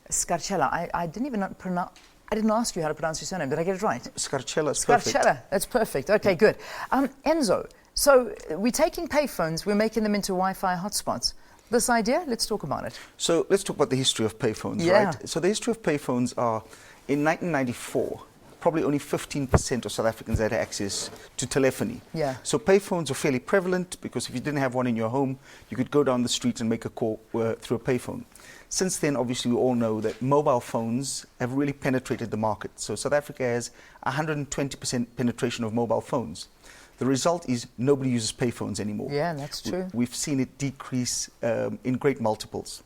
Scarcella. I didn't even pronounce. I didn't ask you how to pronounce your surname. Did I get it right? Scarcella is perfect. Scarcella. That's perfect. Okay, good. Enzo, so we're taking payphones, we're making them into Wi-Fi hotspots. This idea, let's talk about it. So let's talk about the history of payphones, right? So the history of payphones are, in 1994, probably only 15% of South Africans had access to telephony. Yeah. So payphones are fairly prevalent because if you didn't have one in your home, you could go down the street and make a call through a payphone. Since then, obviously, we all know that mobile phones have really penetrated the market. So South Africa has 120% penetration of mobile phones. The result is nobody uses payphones anymore. Yeah, that's true. We've seen it decrease in great multiples.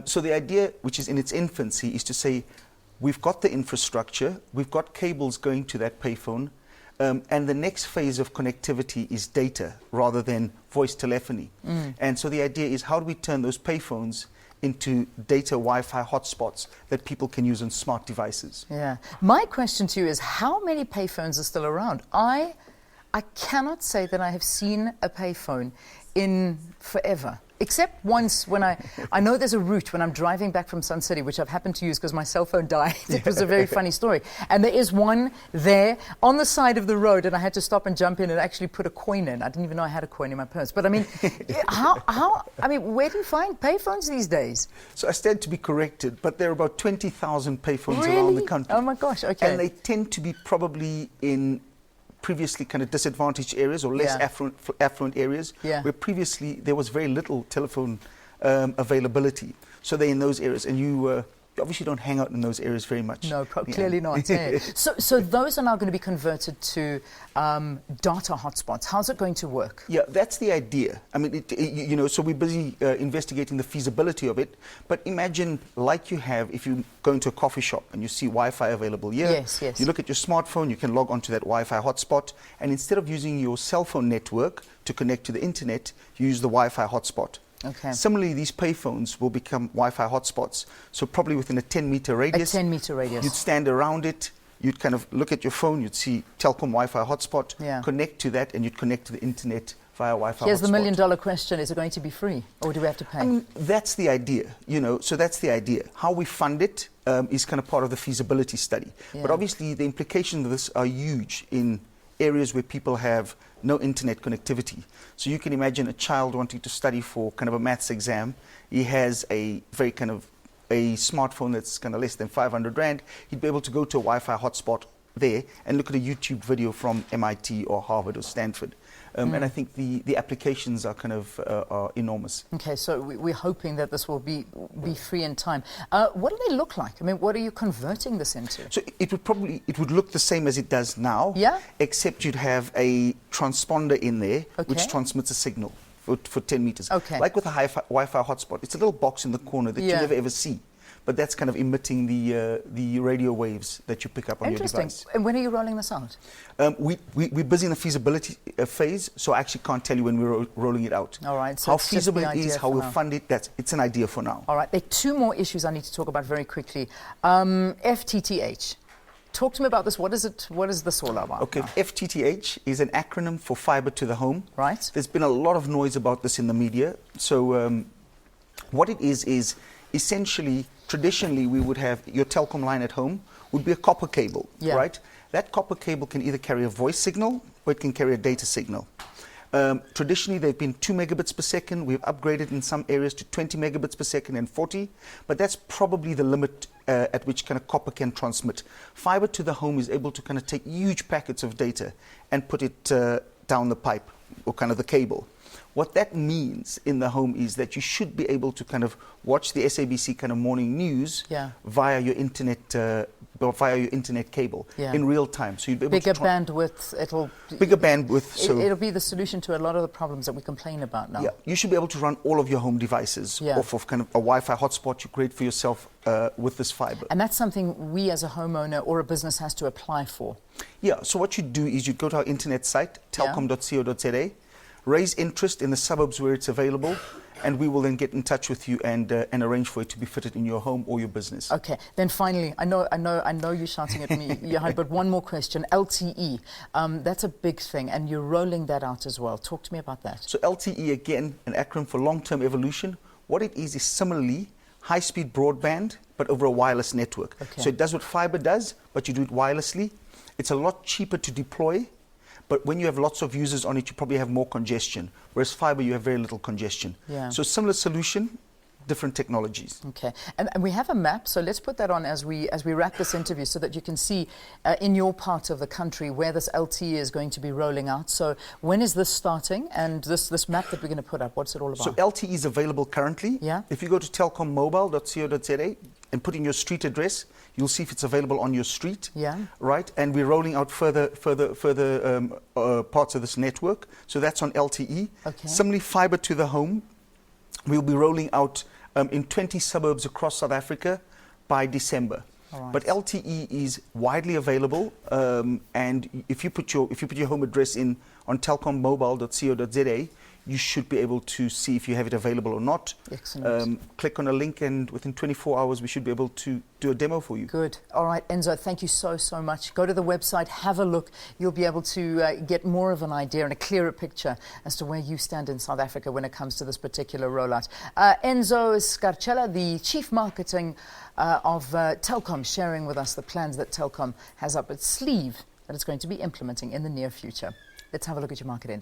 So the idea, which is in its infancy, is to say, we've got the infrastructure, we've got cables going to that payphone, and the next phase of connectivity is data rather than voice telephony. And so the idea is, how do we turn those payphones into data Wi-Fi hotspots that people can use on smart devices? Yeah. My question to you is, how many payphones are still around? I cannot say that I have seen a payphone in forever. Except once when I know there's a route when I'm driving back from Sun City, which I've happened to use because my cell phone died. It was a very funny story. And there is one there on the side of the road, and I had to stop and jump in and actually put a coin in. I didn't even know I had a coin in my purse. But I mean, where do you find payphones these days? So I stand to be corrected, but there are about 20,000 payphones around the country. Oh my gosh, okay. And they tend to be probably in previously kind of disadvantaged areas or less affluent areas, where previously there was very little telephone availability. So they're in those areas, and you obviously don't hang out in those areas very much. No, clearly not. So those are now going to be converted to data hotspots. How's it going to work? Yeah, that's the idea. I mean, you know, so we're busy investigating the feasibility of it. But imagine, like you have, if you go into a coffee shop and you see Wi-Fi available here. Yes. You look at your smartphone, you can log onto that Wi-Fi hotspot, and instead of using your cell phone network to connect to the internet, you use the Wi-Fi hotspot. Okay. Similarly, these payphones will become Wi-Fi hotspots. So probably within a 10-meter radius. A 10-meter radius. You'd stand around it. You'd kind of look at your phone. You'd see Telkom Wi-Fi hotspot. Connect to that, and you'd connect to the internet via Wi-Fi hotspot. Here's the million-dollar question: is it going to be free, or do we have to pay? I mean, that's the idea. You know, so that's the idea. How we fund it is kind of part of the feasibility study. But obviously, the implications of this are huge in areas where people have no internet connectivity. So you can imagine a child wanting to study for kind of a maths exam. He has a very kind of a smartphone that's kind of less than 500 Rand. He'd be able to go to a Wi-Fi hotspot there and look at a YouTube video from MIT or Harvard or Stanford. And I think the applications are kind of are enormous. Okay, so we're hoping that this will be free in time. What do they look like? I mean, what are you converting this into? So it would look the same as it does now. Yeah. Except you'd have a transponder in there which transmits a signal for 10 meters. Okay. Like with a Wi-Fi hotspot, it's a little box in the corner that you never ever see. But that's kind of emitting the radio waves that you pick up on your device. Interesting. And when are you rolling this out? We're busy in the feasibility phase, so I actually can't tell you when we're rolling it out. All right. So how feasible it is, how we'll fund it, it's an idea for now. All right. There are two more issues I need to talk about very quickly. FTTH. Talk to me about this. What is it? What is this all about? Okay, FTTH is an acronym for fiber to the home. Right. There's been a lot of noise about this in the media. So what it is essentially, traditionally, we would have your Telkom line at home would be a copper cable, right? That copper cable can either carry a voice signal or it can carry a data signal. Traditionally, they've been 2 megabits per second. We've upgraded in some areas to 20 megabits per second and 40, but that's probably the limit at which kind of copper can transmit. Fiber to the home is able to kind of take huge packets of data and put it down the pipe or kind of the cable. What that means in the home is that you should be able to kind of watch the SABC kind of morning news via your internet cable in real time. So you'd be able bigger bandwidth. Bigger bandwidth. So it'll be the solution to a lot of the problems that we complain about now. Yeah, you should be able to run all of your home devices off of kind of a Wi-Fi hotspot you create for yourself with this fiber. And that's something we as a homeowner or a business has to apply for. Yeah. So what you do is you go to our internet site, telkom.co.za. Raise interest in the suburbs where it's available, and we will then get in touch with you and arrange for it to be fitted in your home or your business. Okay. Then finally, I know you're shouting at me, Johan, but one more question. LTE, that's a big thing, and you're rolling that out as well. Talk to me about that. So LTE, again, an acronym for long-term evolution. What it is similarly high-speed broadband, but over a wireless network. Okay. So it does what fiber does, but you do it wirelessly. It's a lot cheaper to deploy, but when you have lots of users on it, you probably have more congestion. Whereas fiber, you have very little congestion. Yeah. So similar solution, different technologies. Okay, and we have a map, so let's put that on as we wrap this interview so that you can see in your part of the country where this LTE is going to be rolling out. So when is this starting, and this map that we're going to put up, what's it all about? So LTE is available currently. Yeah. If you go to telkommobile.co.za and put in your street address, you'll see if it's available on your street. Yeah. Right, and we're rolling out further parts of this network. So that's on LTE. Okay. Similarly, fiber to the home, we'll be rolling out in 20 suburbs across South Africa by December. All right. But LTE is widely available, and if you put your home address in on telkommobile.co.za, you should be able to see if you have it available or not. Excellent. Click on a link, and within 24 hours, we should be able to do a demo for you. Good. All right, Enzo, thank you so much. Go to the website, have a look. You'll be able to get more of an idea and a clearer picture as to where you stand in South Africa when it comes to this particular rollout. Enzo Scarcella, the Chief Marketing of Telkom, sharing with us the plans that Telkom has up its sleeve that it's going to be implementing in the near future. Let's have a look at your market index.